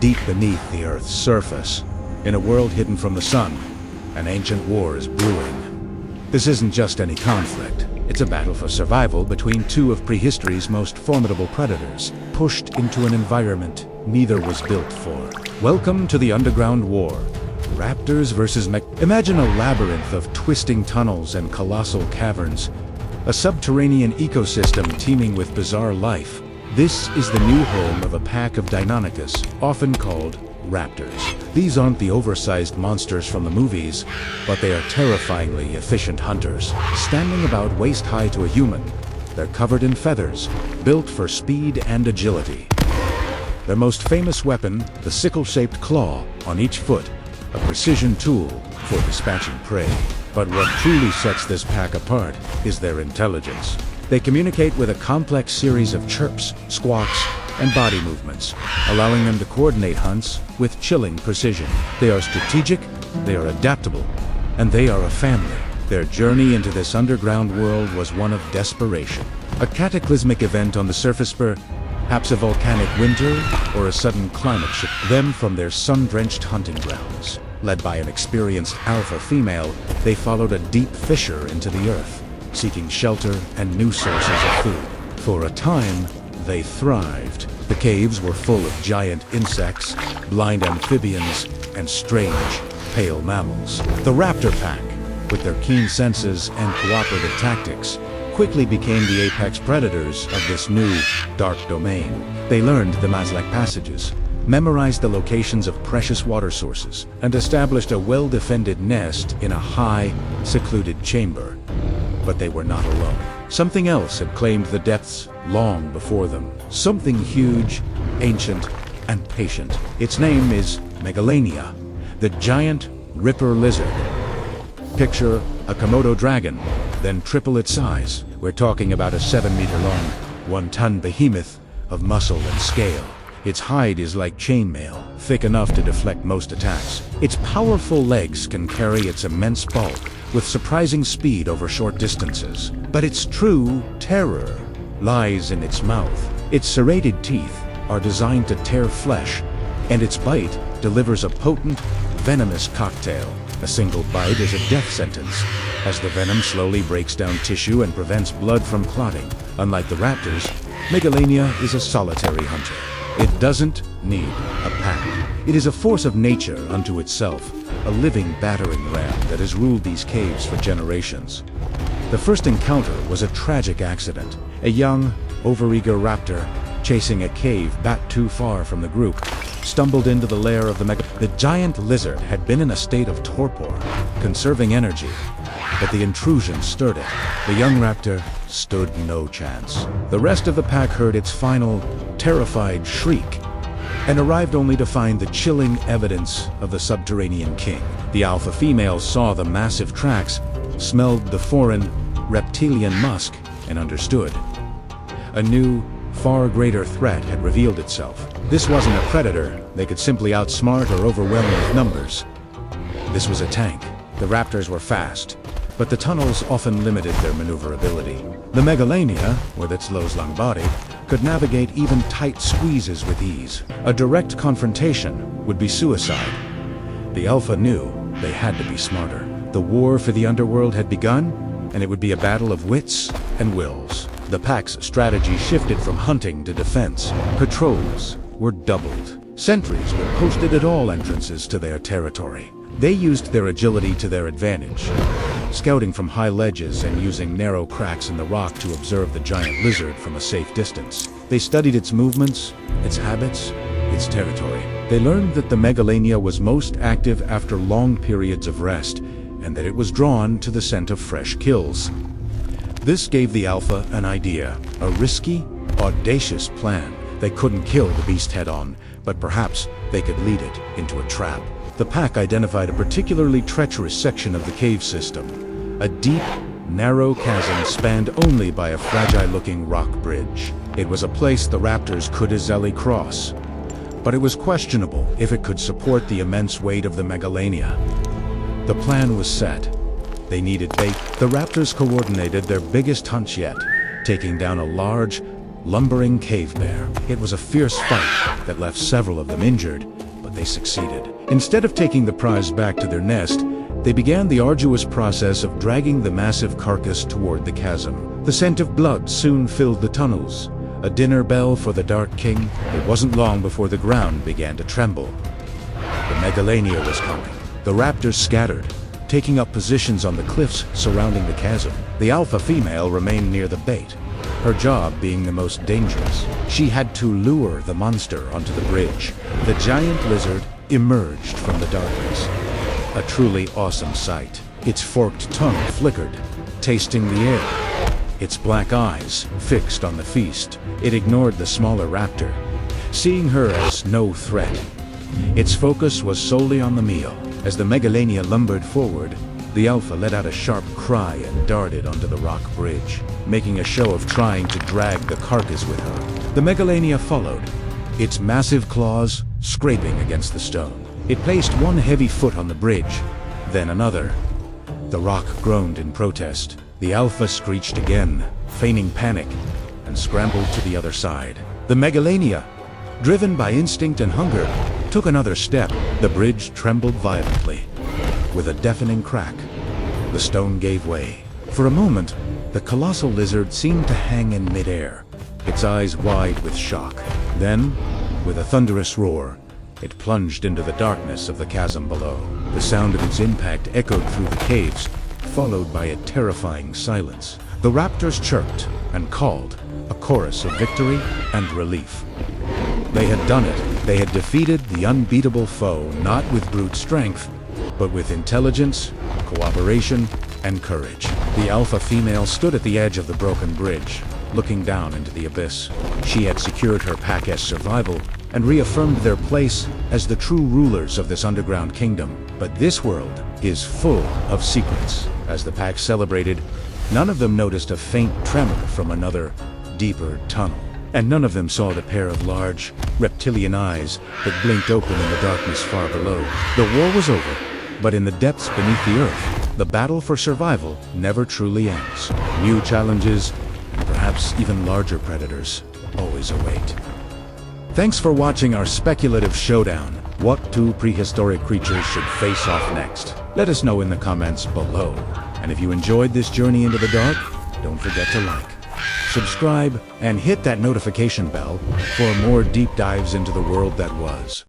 Deep beneath the Earth's surface, in a world hidden from the sun, an ancient war is brewing. This isn't just any conflict. It's a battle for survival between two of prehistory's most formidable predators, pushed into an environment neither was built for. Welcome to the underground war. Raptors versus Imagine a labyrinth of twisting tunnels and colossal caverns. A subterranean ecosystem teeming with bizarre life. This is the new home of a pack of Deinonychus, often called Raptors. These aren't the oversized monsters from the movies, but they are terrifyingly efficient hunters, standing about waist-high to a human. They're covered in feathers, built for speed and agility. Their most famous weapon, the sickle-shaped claw on each foot, a precision tool for dispatching prey. But what truly sets this pack apart is their intelligence. They communicate with a complex series of chirps, squawks, and body movements, allowing them to coordinate hunts with chilling precision. They are strategic, they are adaptable, and they are a family. Their journey into this underground world was one of desperation. A cataclysmic event on the surface, perhaps a volcanic winter or a sudden climate shift, them from their sun-drenched hunting grounds. Led by an experienced alpha female, they followed a deep fissure into the earth, seeking shelter and new sources of food. For a time, they thrived. The caves were full of giant insects, blind amphibians, and strange, pale mammals. The Raptor pack, with their keen senses and cooperative tactics, quickly became the apex predators of this new, dark domain. They learned the maze-like passages, memorized the locations of precious water sources, and established a well-defended nest in a high, secluded chamber. But they were not alone. Something else had claimed the depths long before them. Something huge, ancient, and patient. Its name is Megalania, the giant ripper lizard. Picture a Komodo dragon, then triple its size. We're talking about a 7-meter-long, 1-ton behemoth of muscle and scale. Its hide is like chainmail, thick enough to deflect most attacks. Its powerful legs can carry its immense bulk with surprising speed over short distances. But its true terror lies in its mouth. Its serrated teeth are designed to tear flesh, and its bite delivers a potent, venomous cocktail. A single bite is a death sentence, as the venom slowly breaks down tissue and prevents blood from clotting. Unlike the raptors, Megalania is a solitary hunter. It doesn't need a pack. It is a force of nature unto itself, a living battering ram that has ruled these caves for generations. The first encounter was a tragic accident. A young, overeager raptor, chasing a cave bat too far from the group, stumbled into the lair of the giant lizard had been in a state of torpor, conserving energy, but the intrusion stirred it. The young raptor stood no chance. The rest of the pack heard its final, terrified shriek, and arrived only to find the chilling evidence of the subterranean king. The alpha female saw the massive tracks, smelled the foreign, reptilian musk, and understood. A new, far greater threat had revealed itself. This wasn't a predator they could simply outsmart or overwhelm with numbers. This was a tank. The raptors were fast, but the tunnels often limited their maneuverability. The Megalania, with its long body, could navigate even tight squeezes with ease. A direct confrontation would be suicide. The Alpha knew they had to be smarter. The war for the underworld had begun, and it would be a battle of wits and wills. The pack's strategy shifted from hunting to defense. Patrols were doubled. Sentries were posted at all entrances to their territory. They used their agility to their advantage, scouting from high ledges and using narrow cracks in the rock to observe the giant lizard from a safe distance. They studied its movements, its habits, its territory. They learned that the Megalania was most active after long periods of rest, and that it was drawn to the scent of fresh kills. This gave the Alpha an idea, a risky, audacious plan. They couldn't kill the beast head-on, but perhaps they could lead it into a trap. The pack identified a particularly treacherous section of the cave system, a deep, narrow chasm spanned only by a fragile-looking rock bridge. It was a place the raptors could easily cross, but it was questionable if it could support the immense weight of the Megalania. The plan was set. They needed bait. The raptors coordinated their biggest hunt yet, taking down a large, lumbering cave bear. It was a fierce fight that left several of them injured, but they succeeded. Instead of taking the prize back to their nest, they began the arduous process of dragging the massive carcass toward the chasm. The scent of blood soon filled the tunnels. A dinner bell for the Dark King. It wasn't long before the ground began to tremble. The Megalania was coming. The raptors scattered, taking up positions on the cliffs surrounding the chasm. The alpha female remained near the bait, her job being the most dangerous. She had to lure the monster onto the bridge. The giant lizard emerged from the darkness. A truly awesome sight. Its forked tongue flickered, tasting the air. Its black eyes fixed on the feast. It ignored the smaller raptor, seeing her as no threat. Its focus was solely on the meal. As the Megalania lumbered forward, the alpha let out a sharp cry and darted onto the rock bridge, making a show of trying to drag the carcass with her. The Megalania followed, its massive claws scraping against the stone. It placed one heavy foot on the bridge, then another. The rock groaned in protest. The alpha screeched again, feigning panic, and scrambled to the other side. The Megalania, driven by instinct and hunger, took another step. The bridge trembled violently. With a deafening crack, the stone gave way. For a moment, the colossal lizard seemed to hang in midair, its eyes wide with shock. Then, with a thunderous roar, it plunged into the darkness of the chasm below. The sound of its impact echoed through the caves, followed by a terrifying silence. The raptors chirped and called, a chorus of victory and relief. They had done it. They had defeated the unbeatable foe, not with brute strength, but with intelligence, cooperation, and courage. The alpha female stood at the edge of the broken bridge, looking down into the abyss. She had secured her pack's survival and reaffirmed their place as the true rulers of this underground kingdom. But this world is full of secrets. As the pack celebrated, none of them noticed a faint tremor from another, deeper tunnel. And none of them saw the pair of large, reptilian eyes that blinked open in the darkness far below. The war was over, but in the depths beneath the earth, the battle for survival never truly ends. New challenges, and perhaps even larger predators, always await. Thanks for watching our speculative showdown. What two prehistoric creatures should face off next? Let us know in the comments below. And if you enjoyed this journey into the dark, don't forget to like, subscribe, and hit that notification bell for more deep dives into the world that was.